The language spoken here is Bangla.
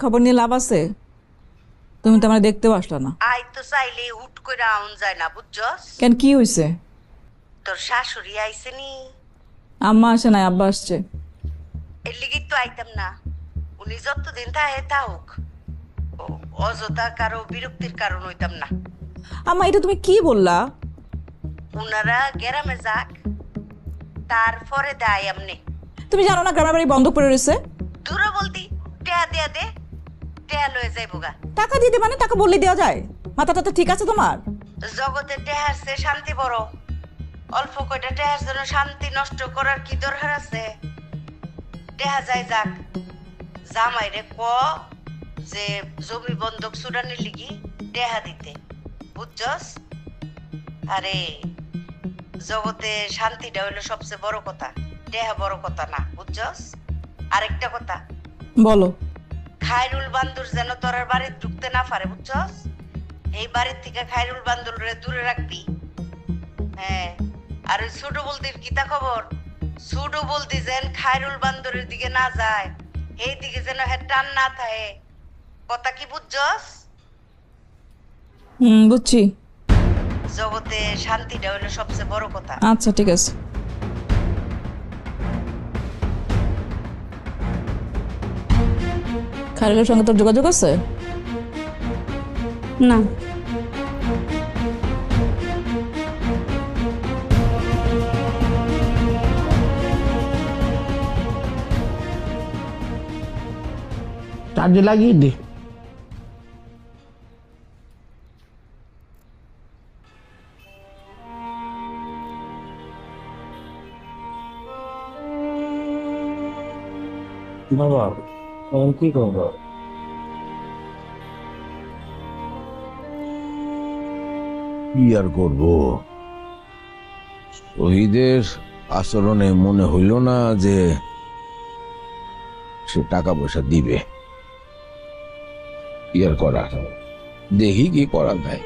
খবর নিয়ে লাভ আছে? তুমি তো আমার দেখতেও আসলা না। আই তো চাইলে হুট করে আউন যায় না, বুঝছস? কেন, কি হয়েছে? তোর শাশুড়ি আইছে নি? আম্মা আসে নাই, আব্বা আসছে। এর লিগেই তো আইতাম না। উনি যতদিন তাহে তাহুক, অযথা কারো বিরক্তির কারণ হইতাম না। আম্মা, এটা তুমি কি বললা? উনারা গ্রামে যাক, তারপরে দেয় আমনে। তুমি জানো না গ্রামের বাড়ি বন্ধ করে রয়েছে? দূরে বলতি টেয়া দেয়া দে, টেয়া লয়ে যাইব গা। টাকা দিতে মানে টাকা বললে দেওয়া যায়? মাথা টাথা ঠিক আছে তোমার? জগতে টেহার চেয়ে শান্তি বড়। অল্প কয়টা টেহার জন্য শান্তি নষ্ট করার কি দরকার আছে? টেহা যাই যাক, জামাইরে ক যে জমি বন্ধক চূড়ানির লিগি টেহা দিতে, বুঝছস? আরে জগতে শান্তিটা হইলো সবচেয়ে বড় কথা, টেহা বড় কথা না, বুঝছস? আরেকটা কথা, বলো। খায়রুল বান্দুর যেন তোর বাড়ি ঢুকতে না পারে, বুঝছস? এই বাড়ির থেকে খায়রুল বান্দুরে দূরে রাখবি। হ্যাঁ, আর ওই ছোট বলদির কিতা খবর? ছোট বলদি যেন খায়রুল বান্দরের দিকে না যায়, এই দিকে যেন হ্যাঁ টান না থাকে। কথা কি বুঝছস? বুঝছি। জগতে শান্তিটা হইলো সবচেয়ে বড় কথা। আচ্ছা, ঠিক আছে। খায়রুলের সঙ্গে তোর যোগাযোগ আছে? না। চার্জে লাগিয়ে দে। বাবা, এখন কি করবো? কি আর করব, শহীদের আচরণে মনে হইল না যে সে টাকা পয়সা দিবে। কি আর করা, দেখি কি করা যায়।